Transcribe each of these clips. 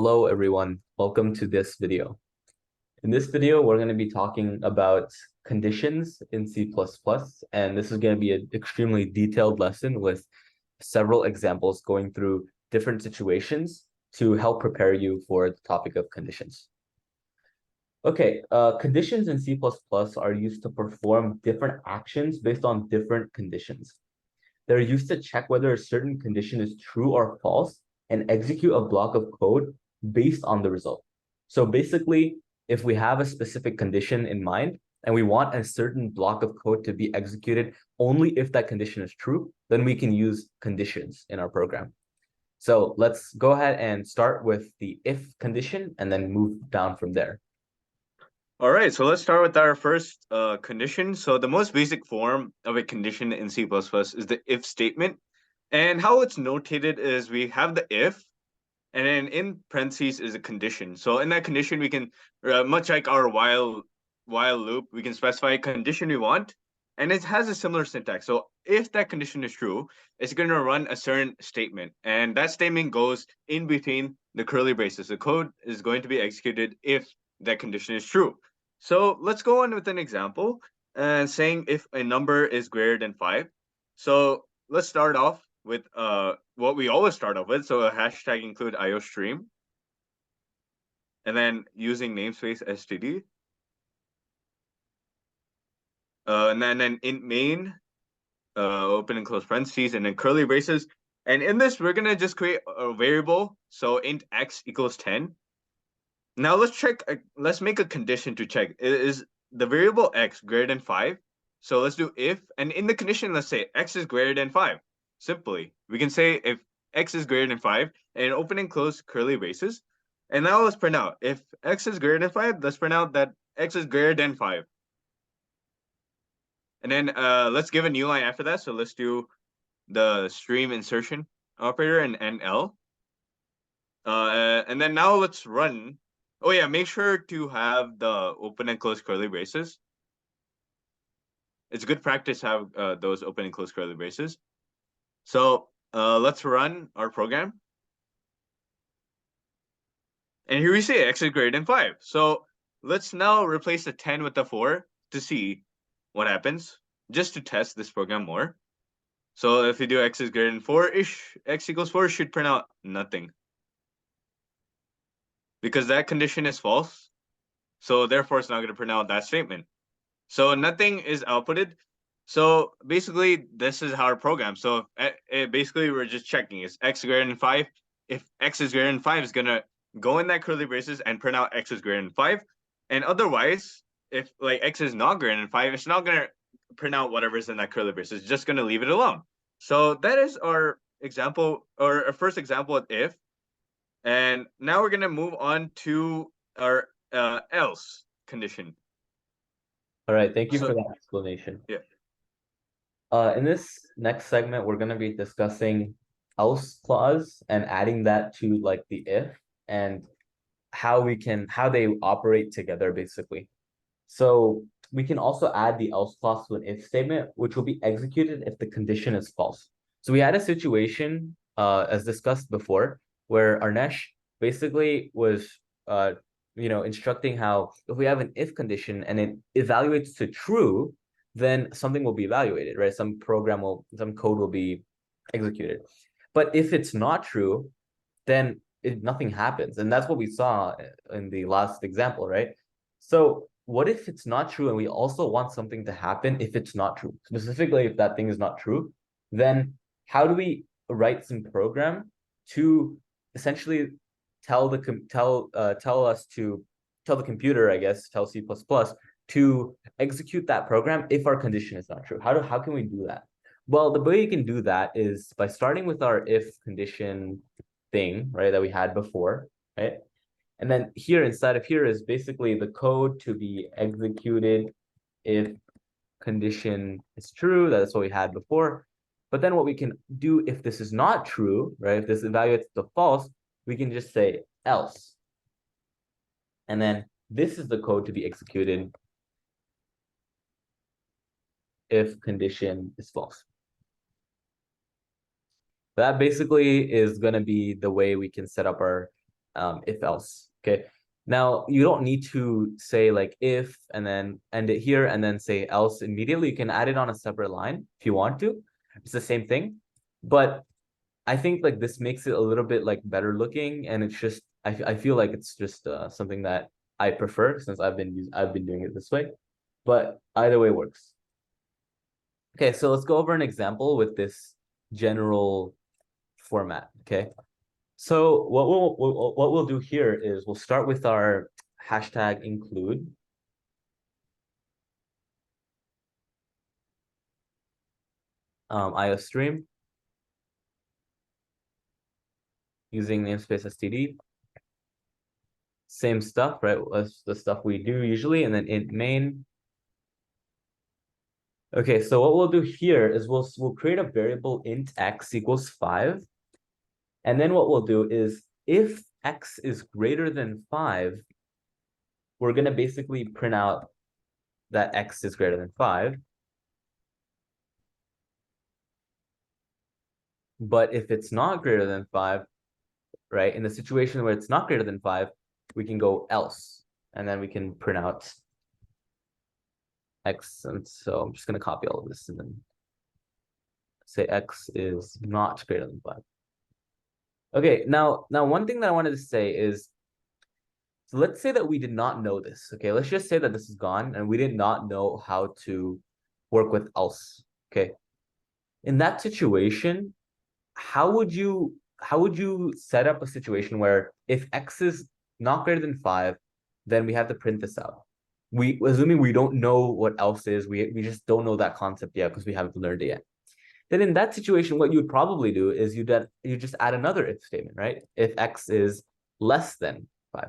Hello everyone, welcome to this video. In this video, we're going to be talking about conditions in C++, and this is going to be an extremely detailed lesson with several examples going through different situations to help prepare you for the topic of conditions. Okay, conditions in C++ are used to perform different actions based on different conditions. They're used to check whether a certain condition is true or false and execute a block of code based on the result. So basically, if we have a specific condition in mind and we want a certain block of code to be executed only if that condition is true, then we can use conditions in our program. So let's go ahead and start with the if condition and then move down from there. All right, so let's start with our first condition. So the most basic form of a condition in C++ is the if statement. And how it's notated is we have the if, and then in parentheses is a condition. So in that condition, we can, much like our while loop, we can specify a condition we want, and it has a similar syntax. So if that condition is true, it's going to run a certain statement, and that statement goes in between the curly braces. The code is going to be executed if that condition is true. So let's go on with an example and saying if a number is greater than 5. So let's start off with what we always start off with. So a hashtag include iostream. And then using namespace std. And then int main, open and close parentheses, and then curly braces. And in this, we're gonna just create a variable. So int x equals 10. Now let's check. Let's make a condition to check. Is the variable x greater than 5? So let's do if, and in the condition, let's say x is greater than 5. Simply, we can say if x is greater than 5, and open and close curly braces. And now let's print out if x is greater than 5. Let's print out that x is greater than 5. And then let's give a new line after that. So let's do the stream insertion operator and NL. And then now let's run. Oh yeah, make sure to have the open and close curly braces. It's good practice to have those open and close curly braces. So let's run our program. And here we see x is greater than 5. So let's now replace the 10 with the 4 to see what happens, just to test this program more. So if you do x is greater than 4-ish, x equals 4 should print out nothing, because that condition is false. So therefore, it's not going to print out that statement. So nothing is outputted. So basically, this is our program. So basically, we're just checking is x greater than 5. If x is greater than 5, it's going to go in that curly braces and print out x is greater than 5. And otherwise, if like x is not greater than 5, it's not going to print out whatever's in that curly braces. It's just going to leave it alone. So that is our example, or our first example with if. And now we're going to move on to our else condition. All right, thank you for that explanation. Yeah. In this next segment, we're going to be discussing else clause and adding that to like the if and how they operate together basically. So we can also add the else clause to an if statement, which will be executed if the condition is false. So we had a situation, as discussed before, where Arnesh basically was, instructing how if we have an if condition and it evaluates to true, then something will be evaluated, right? Some code will be executed. But if it's not true, then nothing happens. And that's what we saw in the last example, right? So what if it's not true and we also want something to happen if it's not true? Specifically, if that thing is not true, then how do we write some program to essentially tell the computer, I guess, tell C++ to execute that program if our condition is not true? How can we do that? Well, the way you can do that is by starting with our if condition thing, right, that we had before, right? And then here inside of here is basically the code to be executed if condition is true. That's what we had before. But then what we can do if this is not true, right? If this evaluates the false, we can just say else. And then this is the code to be executed if condition is false. That basically is going to be the way we can set up our if else. Okay. Now you don't need to say like if and then end it here and then say else immediately. You can add it on a separate line if you want to. It's the same thing, but I think like this makes it a little bit like better looking, and it's just I feel like it's just something that I prefer since I've been doing it this way, but either way works. Okay, so let's go over an example with this general format. Okay, so what we'll do here is we'll start with our hashtag include. IOStream using namespace std. Same stuff, right? That's the stuff we do usually, and then int main. Okay, so what we'll do here is we'll create a variable int x equals 5. And then what we'll do is if x is greater than 5, we're going to basically print out that x is greater than 5. But if it's not greater than 5, right, in the situation where it's not greater than 5, we can go else, and then we can print out x. And so I'm just going to copy all of this and then say x is not greater than 5. Okay, now one thing that I wanted to say is, so let's say that we did not know this. Okay, let's just say that this is gone and we did not know how to work with else. Okay, in that situation, how would you set up a situation where if x is not greater than 5, then we have to print this out. We assuming we don't know what else is, we just don't know that concept yet because we haven't learned it yet. Then in that situation, what you would probably do is you just add another if statement, right? If x is less than 5.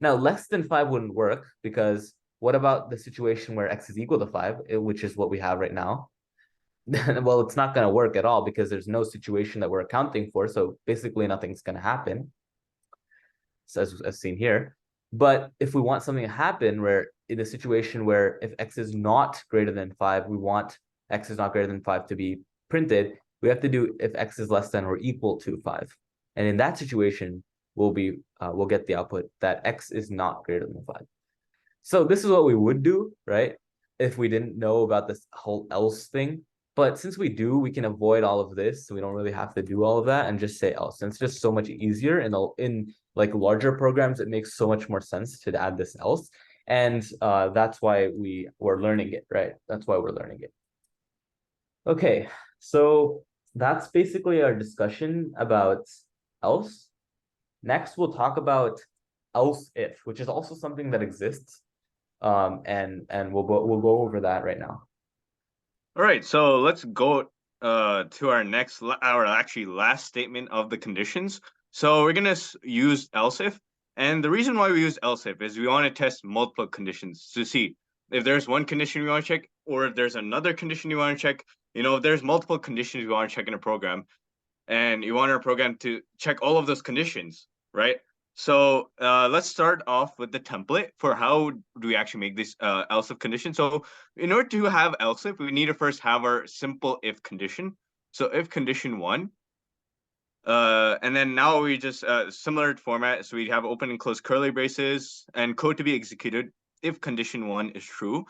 Now, less than 5 wouldn't work because what about the situation where x is equal to 5, which is what we have right now? Well, it's not going to work at all because there's no situation that we're accounting for. So basically nothing's going to happen, so as seen here. But if we want something to happen where in a situation where if x is not greater than 5, we want x is not greater than 5 to be printed, we have to do if x is less than or equal to 5. And in that situation, we'll get the output that x is not greater than 5. So this is what we would do, right? If we didn't know about this whole else thing. But since we do, we can avoid all of this. So we don't really have to do all of that and just say else. And it's just so much easier. In like larger programs, it makes so much more sense to add this else. And that's why we're learning it, right? That's why we're learning it. Okay, so that's basically our discussion about else. Next, we'll talk about else if, which is also something that exists. And we'll go over that right now. All right, so let's go to our actually last statement of the conditions. So we're gonna use else if, and the reason why we use else if is we want to test multiple conditions to see if there's one condition we want to check, or if there's another condition you want to check. You know, if there's multiple conditions you want to check in a program, and you want our program to check all of those conditions, right? So let's start off with the template for how do we actually make this else if condition. So in order to have else if, we need to first have our simple if condition. So if condition 1, and then now we just similar format. So we have open and close curly braces and code to be executed if condition 1 is true.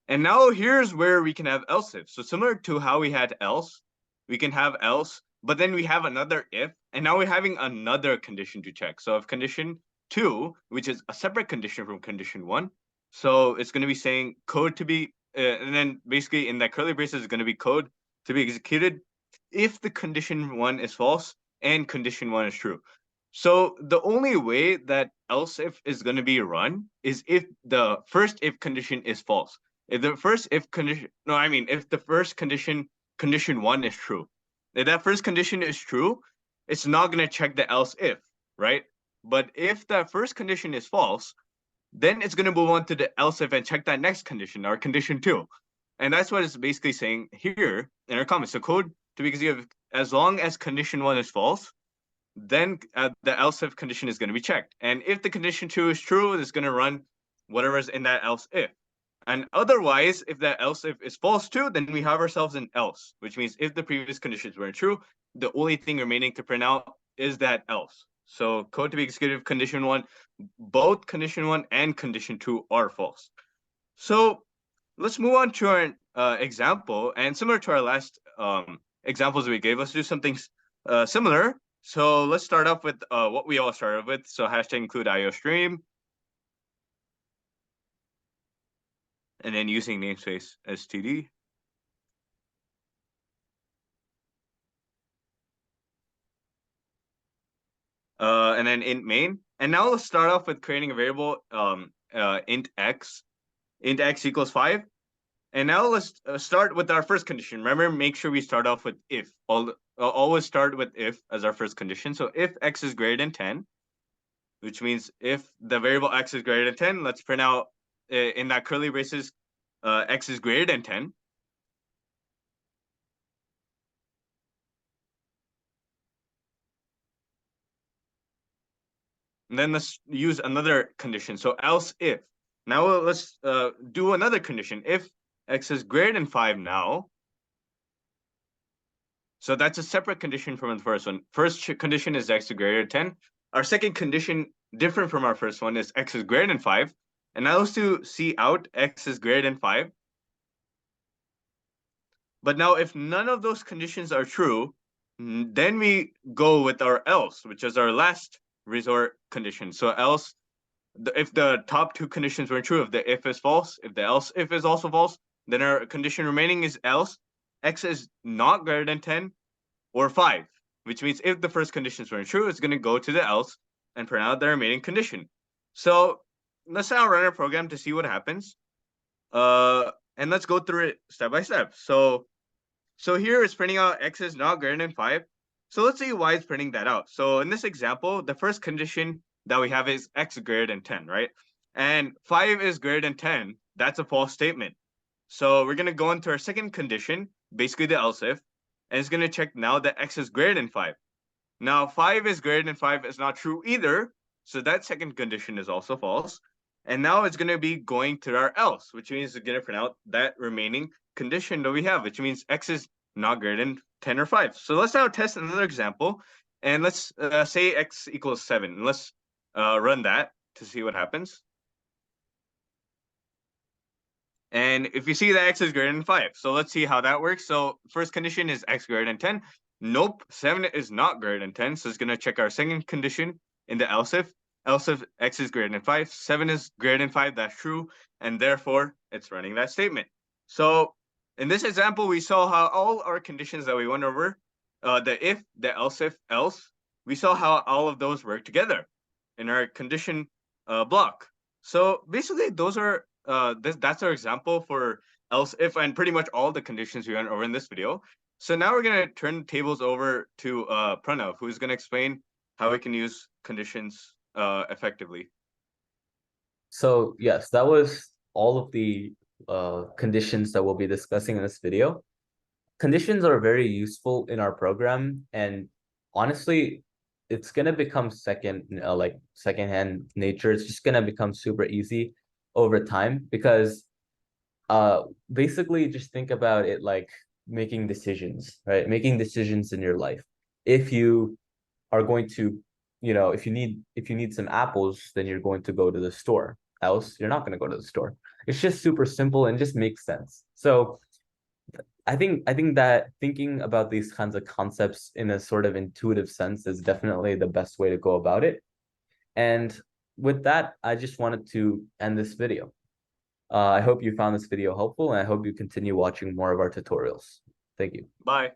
And now here's where we can have else if. So similar to how we had else, we can have else, but then we have another if, and now we're having another condition to check. So if condition 2, which is a separate condition from condition 1, so it's going to be saying code to be, and then basically in that curly braces is going to be code to be executed if the condition 1 is false and condition 1 is true. So the only way that else if is going to be run is if the first if condition is false. If the first if condition, no, I mean, if the first condition 1 is true. If that first condition is true, it's not going to check the else if, right? But if that first condition is false, then it's going to move on to the else if and check that next condition, or condition 2. And that's what it's basically saying here in our comments. So code to be executed as long as condition 1 is false, then the else if condition is going to be checked. And if the condition 2 is true, it's going to run whatever's in that else if. And otherwise, if that else if is false too, then we have ourselves an else, which means if the previous conditions weren't true, the only thing remaining to print out is that else. So code to be executed condition 1, both condition 1 and condition 2 are false. So let's move on to our example, and similar to our last examples we gave, let's do something similar. So let's start off with what we all started with. So hashtag include IOStream, and then using namespace std. And then int main. And now let's start off with creating a variable int x equals 5. And now let's start with our first condition. Remember, make sure we start off with if. Always start with if as our first condition. So if x is greater than 10, which means if the variable x is greater than 10, let's print out in that curly braces, x is greater than 10. And then let's use another condition. So else if. Now let's do another condition. If x is greater than 5 now, so that's a separate condition from the first one. First condition is x is greater than 10. Our second condition, different from our first one, is x is greater than 5. And now let's do see out x is greater than 5. But now if none of those conditions are true, then we go with our else, which is our last resort condition. So else, if the top two conditions were true, if the if is false, if the else if is also false, then our condition remaining is else x is not greater than 10 or 5, which means if the first conditions weren't true, it's going to go to the else and print out the remaining condition. So let's now run our program to see what happens. And let's go through it step by step. So here it's printing out x is not greater than 5. So let's see why it's printing that out. So in this example, the first condition that we have is x greater than 10, right? And 5 is greater than 10. That's a false statement. So we're going to go into our second condition, basically the else if, and it's going to check now that x is greater than 5. Now 5 is greater than 5 is not true either. So that second condition is also false. And now it's going to be going to our else, which means it's going to print out that remaining condition that we have, which means x is not greater than 10 or 5. So let's now test another example. And let's say x equals 7. Let's run that to see what happens. And if you see that x is greater than 5, so let's see how that works. So first condition is x greater than 10. Nope, 7 is not greater than 10. So it's going to check our second condition in the else if. Else if x is greater than 5, 7 is greater than 5, that's true. And therefore, it's running that statement. So in this example, we saw how all our conditions that we went over, the if, the else if, else, we saw how all of those work together in our condition block. So basically, those are that's our example for else if and pretty much all the conditions we went over in this video. So now we're going to turn the tables over to Pranav, who's going to explain how we can use conditions effectively. So yes, that was all of the conditions that we'll be discussing in this video. Conditions are very useful in our program, and honestly, it's gonna become secondhand nature. It's just gonna become super easy over time because basically just think about it like making decisions, right? Making decisions in your life. If you are going to, if you need some apples, then you're going to go to the store. Else, you're not going to go to the store. It's just super simple and just makes sense. So I think that thinking about these kinds of concepts in a sort of intuitive sense is definitely the best way to go about it. And with that, I just wanted to end this video. I hope you found this video helpful, and I hope you continue watching more of our tutorials. Thank you. Bye.